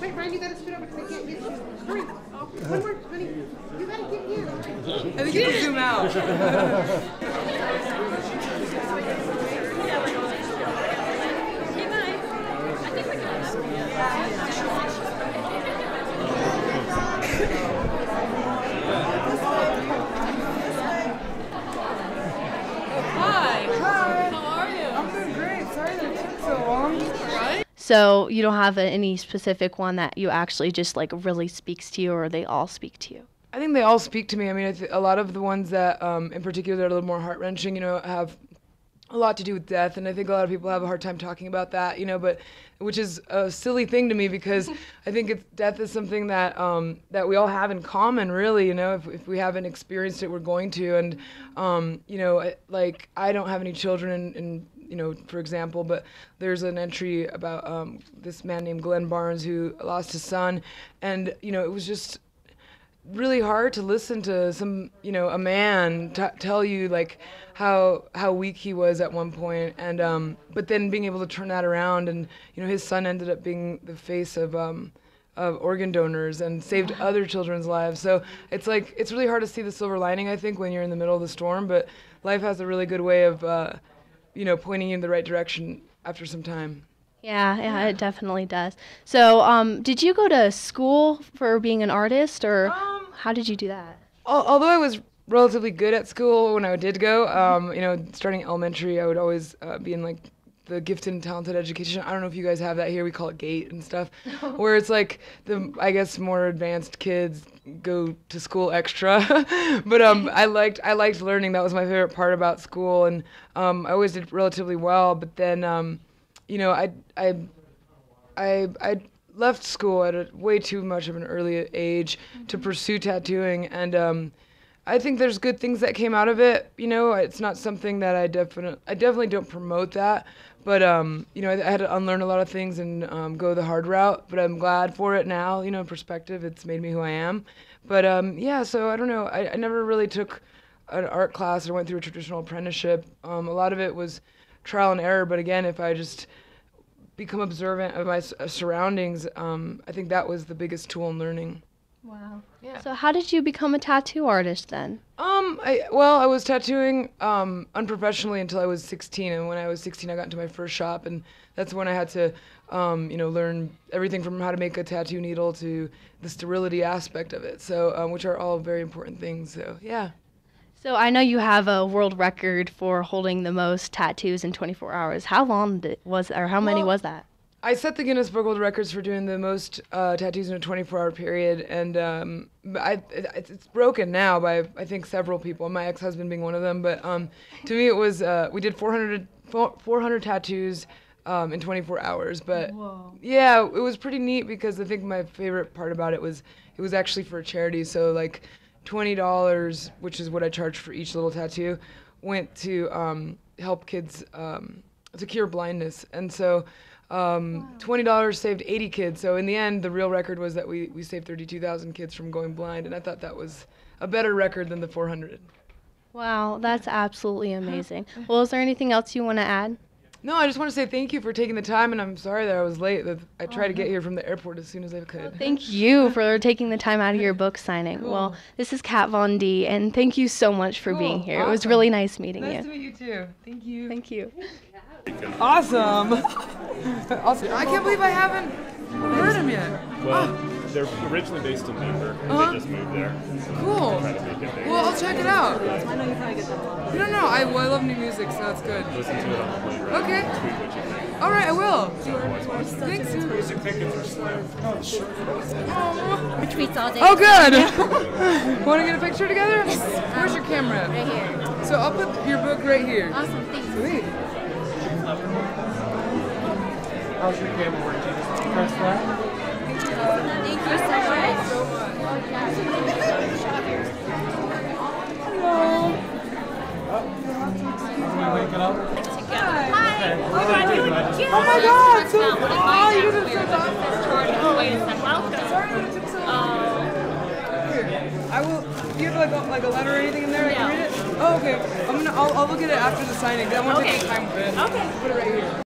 Wait, Ryan, you gotta scoot over because I can't get you. Hurry. One more, honey. You gotta get here. I think you can zoom out. So you don't have any specific one that you actually just like really speaks to you, or they all speak to you? I think they all speak to me. I mean, a lot of the ones that, in particular, are a little more heart-wrenching, have a lot to do with death, and I think a lot of people have a hard time talking about that, but which is a silly thing to me because I think death is something that that we all have in common, really. If we haven't experienced it, we're going to, and like I don't have any children, and for example, but there's an entry about this man named Glenn Barnes who lost his son, and it was just really hard to listen to a man tell you like how weak he was at one point, and but then being able to turn that around, and his son ended up being the face of organ donors and saved other children's lives. So it's really hard to see the silver lining, I think, when you're in the middle of the storm, but life has a really good way of pointing you in the right direction after some time. Yeah, it definitely does. So, did you go to school for being an artist, or how did you do that? Although I was relatively good at school when I did go, starting elementary, I would always be in like the gifted and talented education. I don't know if you guys have that here. We call it GATE and stuff, where it's like I guess more advanced kids go to school extra. But I liked learning. That was my favorite part about school, and I always did relatively well. But then I left school at a way too much of an early age to pursue tattooing, and I think there's good things that came out of it. It's not something that I definitely don't promote that, but I had to unlearn a lot of things and go the hard route. But I'm glad for it now. In perspective, it's made me who I am. But so I don't know. I never really took an art class or went through a traditional apprenticeship. A lot of it was trial and error. But again, if I just become observant of my surroundings, I think that was the biggest tool in learning. Wow. Yeah. So how did you become a tattoo artist then? I was tattooing unprofessionally until I was 16, and when I was 16, I got into my first shop, and that's when I had to, learn everything from how to make a tattoo needle to the sterility aspect of it. So, which are all very important things. So, yeah. So I know you have a world record for holding the most tattoos in 24 hours. How long how many was that? I set the Guinness Book of World Records for doing the most tattoos in a 24-hour period, and it's broken now by I think several people, my ex-husband being one of them. But to me, it was we did 400 tattoos in 24 hours. But whoa. Yeah, it was pretty neat because I think my favorite part about it was actually for a charity. So like $20, which is what I charged for each little tattoo, went to help kids to cure blindness, and so. $20 saved 80 kids. So in the end, the real record was that we saved 32,000 kids from going blind, and I thought that was a better record than the 400. Wow, that's absolutely amazing. Well, is there anything else you want to add? No, I just want to say thank you for taking the time, and I'm sorry that I was late. I tried to get here from the airport as soon as I could. Well, thank you for taking the time out of your book signing. Cool. Well, this is Kat Von D, and thank you so much for being here. Awesome. It was really nice meeting you. Nice to meet you too. Thank you. Thank you. Awesome. Awesome. I can't believe I haven't heard him yet. Well, they're originally based in Denver, and they just moved there. Cool. Well, I'll check it out. I know you probably get that a lot. No, I love new music, so that's good. Listen to it on the plane, right? Okay. Tweet what you think. All right, I will. Thanks. Music tickets are slim. Retweets all day. Oh, good. Want to get a picture together? Yes. Where's your camera? Right here. So I'll put your book right here. Awesome, thanks. Sweet. How's your camera work? Do you just press that? Thank you so much. Hello. Can we wake it up? Hi. Okay. Oh my God! So, you did it so awesome. Wait a second. Welcome. Sorry that it took so long. Here, I will. Do you have like a letter or anything in there? I can read it. Oh, Okay. I'll look at it after the signing. I want to Okay. take time with it. Okay. Put it right here.